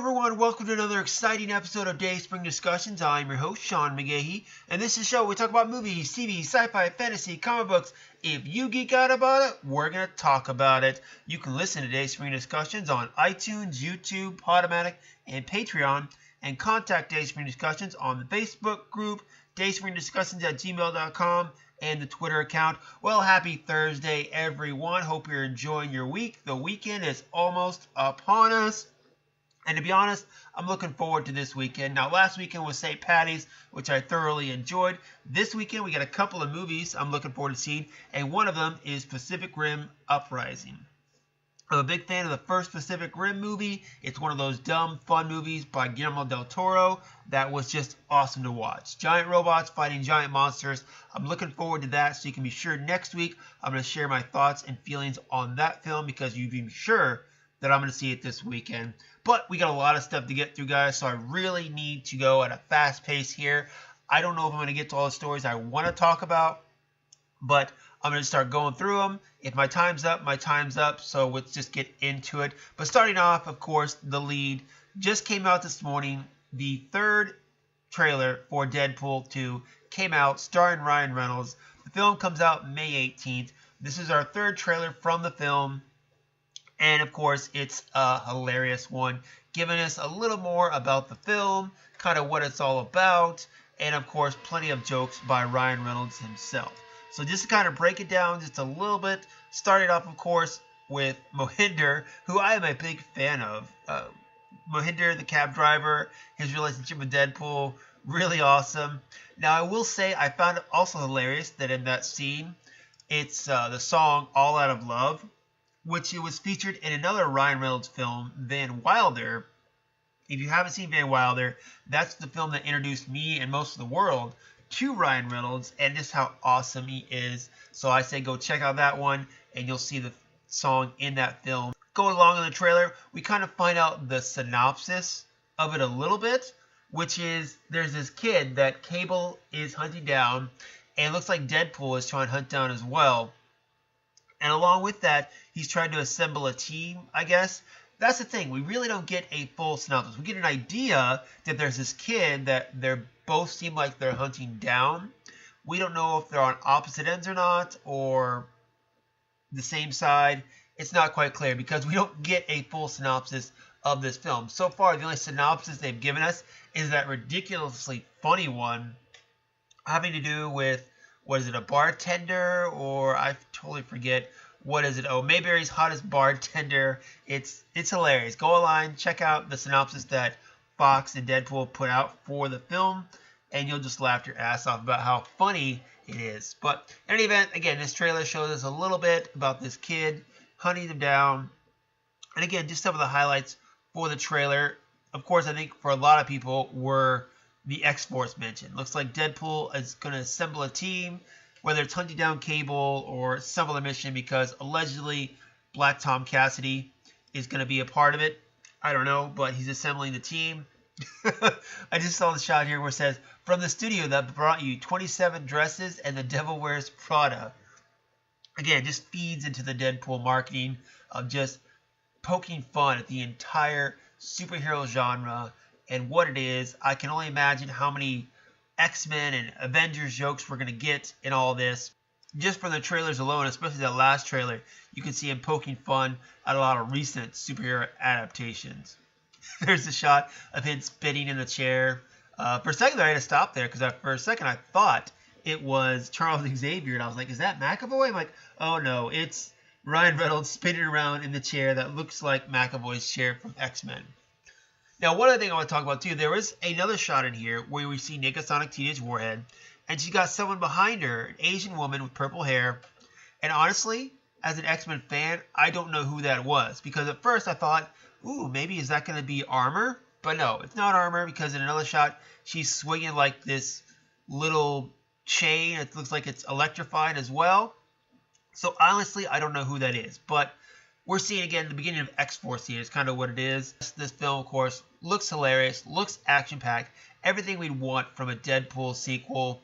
everyone, welcome to another exciting episode of Dayspring Discussions. I'm your host, Sean McGahee, and this is a show where we talk about movies, TV, sci-fi, fantasy, comic books. If you geek out about it, we're going to talk about it. You can listen to Dayspring Discussions on iTunes, YouTube, Podomatic, and Patreon, and contact Dayspring Discussions on the Facebook group, dayspringdiscussions@gmail.com, and the Twitter account. Well, happy Thursday, everyone. Hope you're enjoying your week. The weekend is almost upon us. And to be honest, I'm looking forward to this weekend. Now, last weekend was St. Patty's, which I thoroughly enjoyed. This weekend, we got a couple of movies I'm looking forward to seeing, and one of them is Pacific Rim Uprising. I'm a big fan of the first Pacific Rim movie. It's one of those dumb, fun movies by Guillermo del Toro that was just awesome to watch. Giant robots fighting giant monsters. I'm looking forward to that, so you can be sure next week I'm going to share my thoughts and feelings on that film because you can be sure that I'm going to see it this weekend. But we got a lot of stuff to get through, guys, so I really need to go at a fast pace here. I don't know if I'm going to get to all the stories I want to talk about, but I'm going to start going through them. If my time's up, my time's up, so let's just get into it. But starting off, of course, the lead just came out this morning. The third trailer for Deadpool 2 came out, starring Ryan Reynolds. The film comes out May 18th. This is our third trailer from the film. And, of course, it's a hilarious one, giving us a little more about the film, kind of what it's all about, and, of course, plenty of jokes by Ryan Reynolds himself. So just to kind of break it down just a little bit, starting off, of course, with Mohinder, who I am a big fan of. Mohinder, the cab driver, his relationship with Deadpool, really awesome. Now, I will say I found it also hilarious that in that scene, it's the song All Out of Love, which it was featured in another Ryan Reynolds film, Van Wilder. If you haven't seen Van Wilder, that's the film that introduced me and most of the world to Ryan Reynolds and just how awesome he is. So I say go check out that one, and you'll see the song in that film. Going along in the trailer, we kind of find out the synopsis of it a little bit, which is there's this kid that Cable is hunting down, and it looks like Deadpool is trying to hunt down as well. And along with that, he's trying to assemble a team, I guess. That's the thing. We really don't get a full synopsis. We get an idea that there's this kid that they're both seem like they're hunting down. We don't know if they're on opposite ends or not, or the same side. It's not quite clear because we don't get a full synopsis of this film. So far, the only synopsis they've given us is that ridiculously funny one having to do with, what is it, a bartender, or I totally forget. What is it? Oh, Mayberry's Hottest Bartender. It's hilarious. Go online, check out the synopsis that Fox and Deadpool put out for the film, and you'll just laugh your ass off about how funny it is. But in any event, again, this trailer shows us a little bit about this kid hunting them down. And again, just some of the highlights for the trailer. Of course, I think for a lot of people were the X-Force mentioned. Looks like Deadpool is going to assemble a team, whether it's hunting down Cable or some other mission, because allegedly Black Tom Cassidy is going to be a part of it. I don't know, but he's assembling the team. I just saw the shot here where it says, from the studio that brought you 27 dresses and the Devil Wears Prada. Again, just feeds into the Deadpool marketing of just poking fun at the entire superhero genre and what it is. I can only imagine how many X-Men and Avengers jokes we're going to get in all this. Just from the trailers alone, especially that last trailer, you can see him poking fun at a lot of recent superhero adaptations. There's a shot of him spitting in the chair. For a second, I had to stop there because for a second I thought it was Charles Xavier, and I was like, is that McAvoy? I'm like, oh no, it's Ryan Reynolds spinning around in the chair that looks like McAvoy's chair from X-Men. Now, one other thing I want to talk about, too, there is another shot in here where we see Negasonic Teenage Warhead, and she's got someone behind her, an Asian woman with purple hair. And honestly, as an X-Men fan, I don't know who that was, because at first I thought, ooh, maybe is that going to be Armor? But no, it's not Armor, because in another shot, she's swinging like this little chain. It looks like it's electrified as well. So honestly, I don't know who that is, but we're seeing, again, the beginning of X-Force here is kind of what it is. This film, of course, looks hilarious, looks action-packed, everything we'd want from a Deadpool sequel.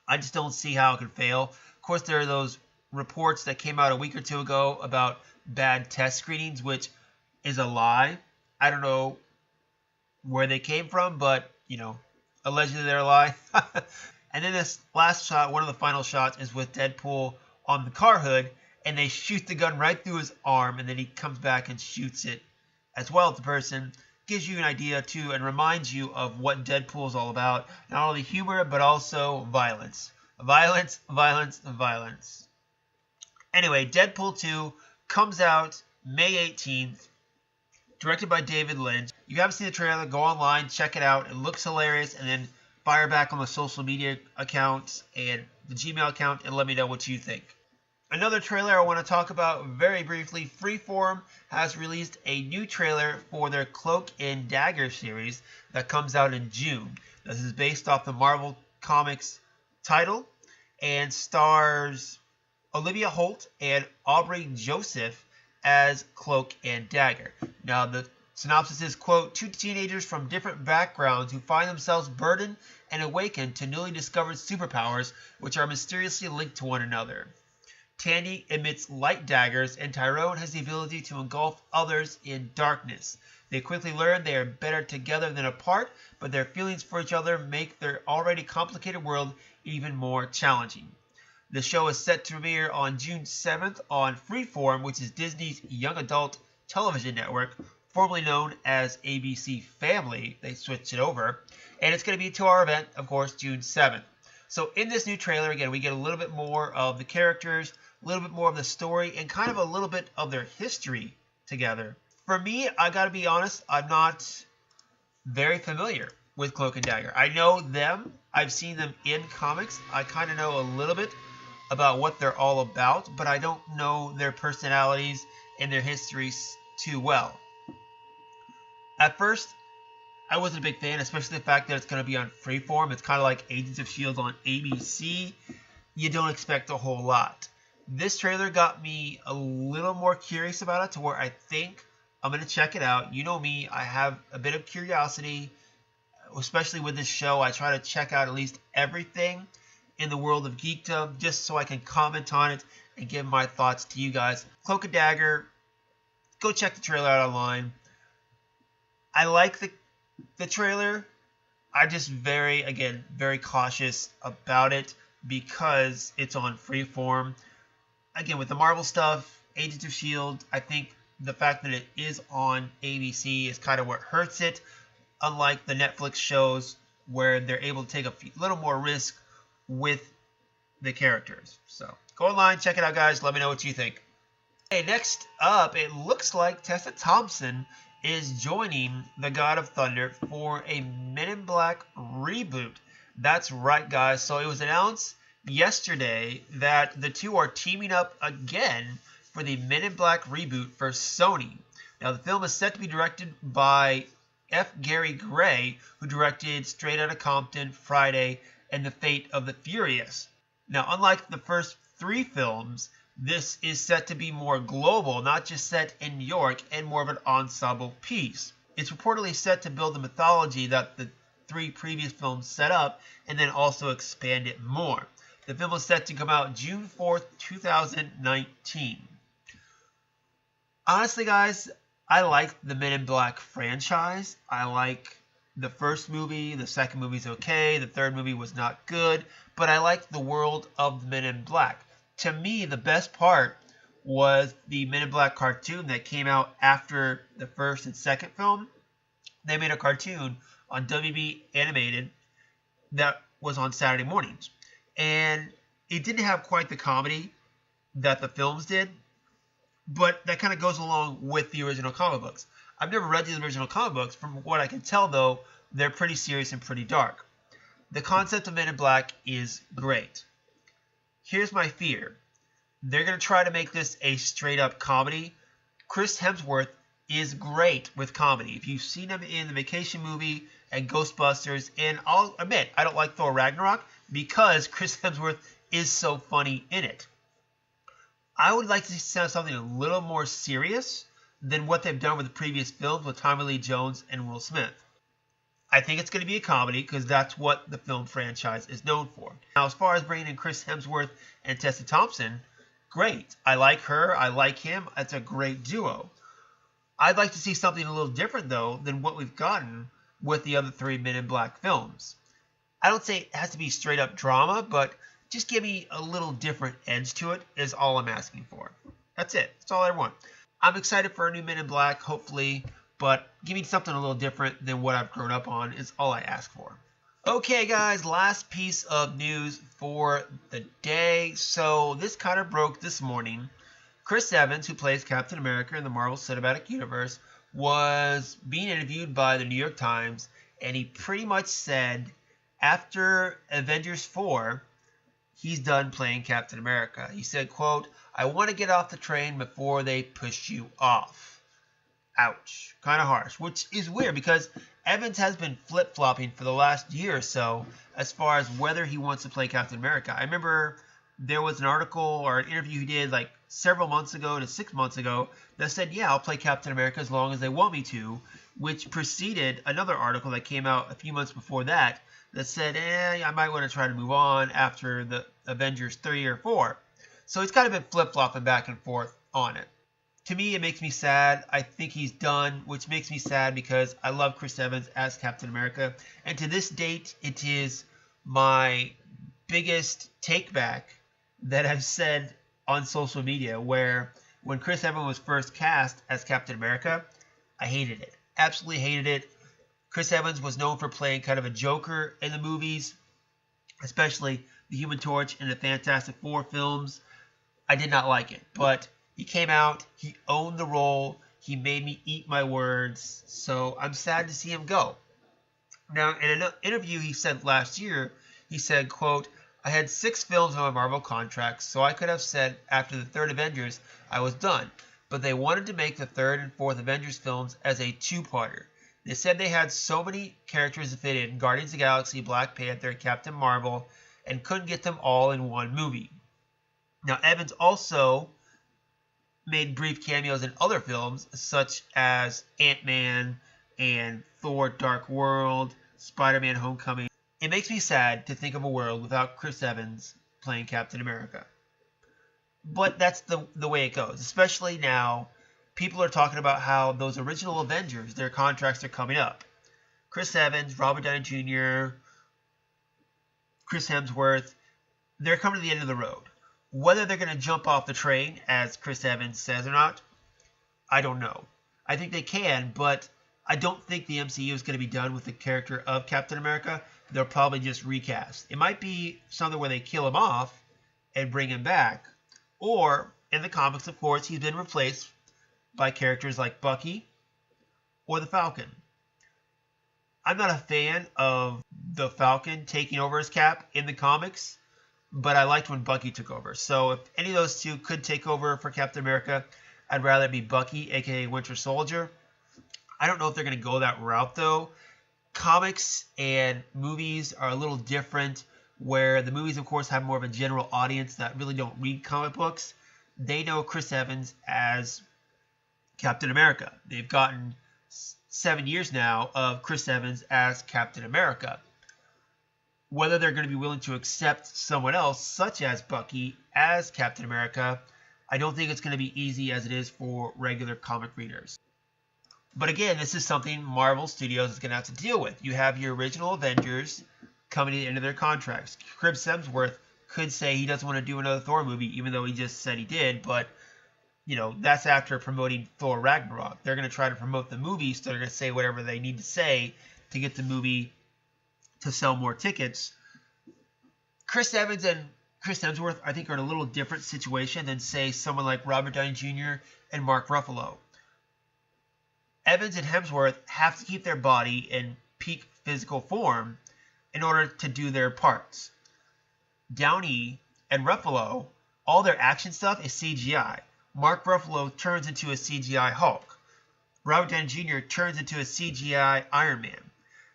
I just don't see how it could fail. Of course, there are those reports that came out a week or two ago about bad test screenings, which is a lie. I don't know where they came from, but, allegedly they're alive. And then this last shot, one of the final shots, is with Deadpool on the car hood, and they shoot the gun right through his arm, and then he comes back and shoots it as well at the person. Gives you an idea, too, and reminds you of what Deadpool is all about. Not only humor, but also violence. Violence, violence, violence. Anyway, Deadpool 2 comes out May 18th, directed by David Lynch. If you haven't seen the trailer, go online, check it out. It looks hilarious, and then fire back on the social media accounts and the Gmail account and let me know what you think. Another trailer I want to talk about very briefly. Freeform has released a new trailer for their Cloak and Dagger series that comes out in June. This is based off the Marvel Comics title and stars Olivia Holt and Aubrey Joseph as Cloak and Dagger. Now, the synopsis is, quote, two teenagers from different backgrounds who find themselves burdened and awakened to newly discovered superpowers which are mysteriously linked to one another. Tandy emits light daggers, and Tyrone has the ability to engulf others in darkness. They quickly learn they are better together than apart, but their feelings for each other make their already complicated world even more challenging. The show is set to premiere on June 7th on Freeform, which is Disney's young adult television network, formerly known as ABC Family. They switched it over. And it's going to be to our event, of course, June 7th. So in this new trailer, again, we get a little bit more of the characters, a little bit more of the story, and kind of a little bit of their history together. For me, I got to be honest, I'm not very familiar with Cloak and Dagger. I know them. I've seen them in comics. I kind of know a little bit about what they're all about, but I don't know their personalities and their histories too well. At first, I wasn't a big fan, especially the fact that it's going to be on Freeform. It's kind of like Agents of S.H.I.E.L.D. on ABC. You don't expect a whole lot. This trailer got me a little more curious about it to where I think I'm going to check it out. You know me, I have a bit of curiosity, especially with this show. I try to check out at least everything in the world of geekdom just so I can comment on it and give my thoughts to you guys. Cloak and Dagger, go check the trailer out online. I like the trailer. I'm just very cautious about it because it's on Freeform. Again, with the Marvel stuff, Agents of S.H.I.E.L.D., I think the fact that it is on ABC is kind of what hurts it, unlike the Netflix shows where they're able to take a little more risk with the characters. So go online, check it out, guys. Let me know what you think. Okay, next up, it looks like Tessa Thompson is joining the God of Thunder for a Men in Black reboot. That's right, guys. So it was announced yesterday that the two are teaming up again for the Men in Black reboot for Sony. Now, the film is set to be directed by F. Gary Gray, who directed Straight Outta Compton, Friday, and The Fate of the Furious. Now, unlike the first three films, this is set to be more global, not just set in New York, and more of an ensemble piece. It's reportedly set to build the mythology that the three previous films set up, and then also expand it more. The film is set to come out June 4th, 2019. Honestly, guys, I like the Men in Black franchise. I like the first movie. The second movie's okay. The third movie was not good. But I like the world of the Men in Black. To me, the best part was the Men in Black cartoon that came out after the first and second film. They made a cartoon on WB Animated that was on Saturday mornings. And it didn't have quite the comedy that the films did, but that kind of goes along with the original comic books. I've never read the original comic books. From what I can tell, though, they're pretty serious and pretty dark. The concept of Men in Black is great. Here's my fear. They're going to try to make this a straight-up comedy. Chris Hemsworth is great with comedy. If you've seen him in the Vacation movie and Ghostbusters, and I'll admit, I don't like Thor Ragnarok because Chris Hemsworth is so funny in it. I would like to see something a little more serious than what they've done with the previous films with Tommy Lee Jones and Will Smith. I think it's going to be a comedy because that's what the film franchise is known for. Now, as far as bringing in Chris Hemsworth and Tessa Thompson, great. I like her. I like him. It's a great duo. I'd like to see something a little different, though, than what we've gotten with the other 3 Men in Black films. I don't say it has to be straight up drama, but just give me a little different edge to it is all I'm asking for. That's it. That's all I want. I'm excited for a new Men in Black, hopefully, but give me something a little different than what I've grown up on is all I ask for. Okay, guys, last piece of news for the day. So this kind of broke this morning. Chris Evans, who plays Captain America in the Marvel Cinematic Universe, was being interviewed by the New York Times, and he pretty much said after Avengers 4, he's done playing Captain America. He said, quote, "I want to get off the train before they push you off." Ouch. Kind of harsh, which is weird because Evans has been flip-flopping for the last year or so as far as whether he wants to play Captain America. I remember there was an article or an interview he did like several months ago to 6 months ago that said, yeah, I'll play Captain America as long as they want me to, which preceded another article that came out a few months before that said, I might want to try to move on after the Avengers 3 or 4. So he's kind of been flip-flopping back and forth on it. To me, it makes me sad. I think he's done, which makes me sad because I love Chris Evans as Captain America. And to this date, it is my biggest take back that I've said on social media, where when Chris Evans was first cast as Captain America, I hated it. Absolutely hated it. Chris Evans was known for playing kind of a Joker in the movies, especially the Human Torch and the Fantastic Four films. I did not like it, but he came out, he owned the role, he made me eat my words, so I'm sad to see him go. Now, in an interview he said last year, he said, quote, "I had 6 films on my Marvel contract, so I could have said after the 3rd Avengers I was done, but they wanted to make the 3rd and 4th Avengers films as a 2-parter. They said they had so many characters to fit in, Guardians of the Galaxy, Black Panther, Captain Marvel, and couldn't get them all in one movie." Now, Evans also made brief cameos in other films, such as Ant-Man and Thor Dark World, Spider-Man Homecoming. It makes me sad to think of a world without Chris Evans playing Captain America. But that's the way it goes, especially now. People are talking about how those original Avengers, their contracts are coming up. Chris Evans, Robert Downey Jr., Chris Hemsworth, they're coming to the end of the road. Whether they're going to jump off the train, as Chris Evans says or not, I don't know. I think they can, but I don't think the MCU is going to be done with the character of Captain America. They'll probably just recast. It might be something where they kill him off and bring him back. Or, in the comics, of course, he's been replaced by characters like Bucky or the Falcon. I'm not a fan of the Falcon taking over his Cap in the comics, but I liked when Bucky took over. So if any of those two could take over for Captain America, I'd rather it be Bucky, aka Winter Soldier. I don't know if they're going to go that route, though. Comics and movies are a little different, where the movies, of course, have more of a general audience that really don't read comic books. They know Chris Evans as Captain America. They've gotten 7 years now of Chris Evans as Captain America. Whether they're going to be willing to accept someone else, such as Bucky, as Captain America, I don't think it's going to be easy as it is for regular comic readers. But again, this is something Marvel Studios is going to have to deal with. You have your original Avengers coming to the end of their contracts. Chris Hemsworth could say he doesn't want to do another Thor movie, even though he just said he did, but that's after promoting Thor Ragnarok. They're going to try to promote the movie, so they're going to say whatever they need to say to get the movie to sell more tickets. Chris Evans and Chris Hemsworth, I think, are in a little different situation than, say, someone like Robert Downey Jr. and Mark Ruffalo. Evans and Hemsworth have to keep their body in peak physical form in order to do their parts. Downey and Ruffalo, all their action stuff is CGI. Mark Ruffalo turns into a CGI Hulk. Robert Downey Jr. turns into a CGI Iron Man.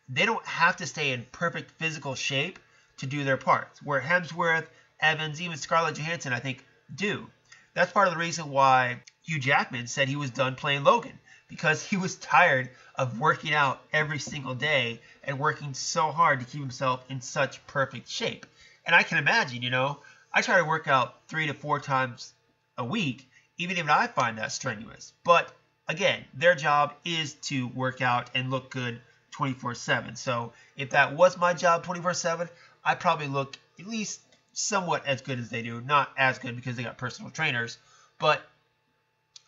They don't have to stay in perfect physical shape to do their parts, where Hemsworth, Evans, even Scarlett Johansson, I think, do. That's part of the reason why Hugh Jackman said he was done playing Logan, because he was tired of working out every single day and working so hard to keep himself in such perfect shape. And I can imagine, I try to work out 3 to 4 times a week, even if I find that strenuous. But again, their job is to work out and look good 24/7. So if that was my job 24/7, I'd probably look at least somewhat as good as they do. Not as good because they got personal trainers, but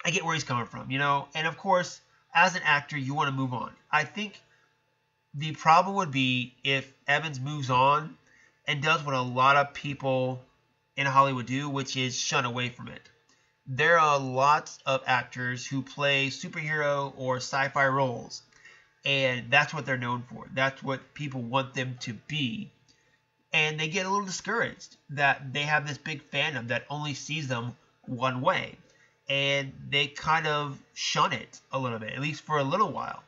I get where he's coming from, you know? And of course, as an actor, you want to move on. I think the problem would be if Evans moves on and does what a lot of people in Hollywood do, which is shun away from it. There are lots of actors who play superhero or sci-fi roles, and that's what they're known for. That's what people want them to be. And they get a little discouraged that they have this big fandom that only sees them one way. And they kind of shun it a little bit, at least for a little while.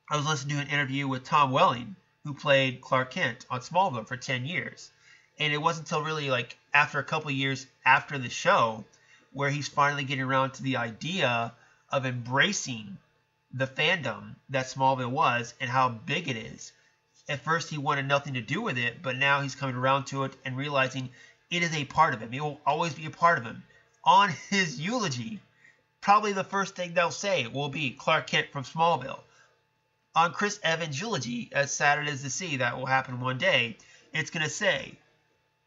I was listening to an interview with Tom Welling, who played Clark Kent on Smallville for 10 years. And it wasn't until really like after a couple of years after the show where he's finally getting around to the idea of embracing the fandom that Smallville was and how big it is. At first he wanted nothing to do with it, but now he's coming around to it and realizing it is a part of him. It will always be a part of him. On his eulogy, probably the first thing they'll say will be Clark Kent from Smallville. On Chris Evans' eulogy, as sad it is to see that will happen one day, it's going to say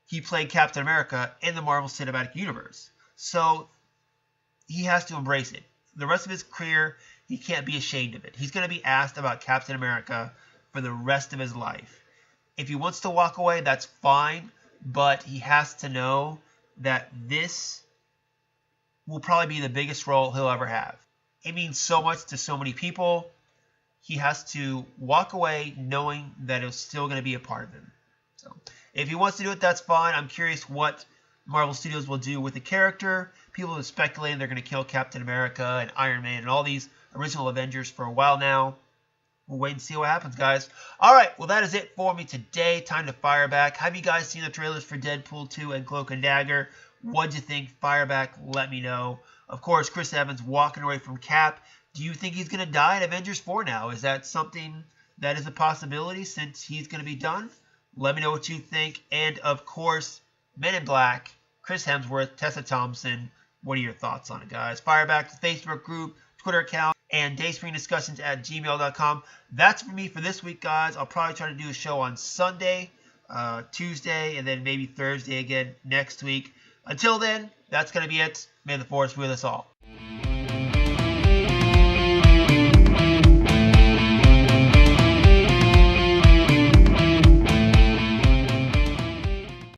he played Captain America in the Marvel Cinematic Universe. So he has to embrace it. The rest of his career, he can't be ashamed of it. He's going to be asked about Captain America for the rest of his life. If he wants to walk away, that's fine, but he has to know that this will probably be the biggest role he'll ever have. It means so much to so many people. He has to walk away knowing that it's still going to be a part of him. So if he wants to do it, that's fine. I'm curious what Marvel Studios will do with the character. People have speculated they're going to kill Captain America and Iron Man and all these original Avengers for a while now. We'll wait and see what happens, guys. All right, well, that is it for me today. Time to fire back. Have you guys seen the trailers for Deadpool 2 and Cloak and Dagger? What'd you think? Fire back. Let me know. Of course, Chris Evans walking away from Cap. Do you think he's going to die in Avengers 4 now? Is that something that is a possibility since he's going to be done? Let me know what you think. And, of course, Men in Black, Chris Hemsworth, Tessa Thompson. What are your thoughts on it, guys? Fire back to the Facebook group, Twitter account, and dayspringdiscussions@gmail.com. That's for me for this week, guys. I'll probably try to do a show on Sunday, Tuesday, and then maybe Thursday again next week. Until then, that's going to be it. May the Force be with us all.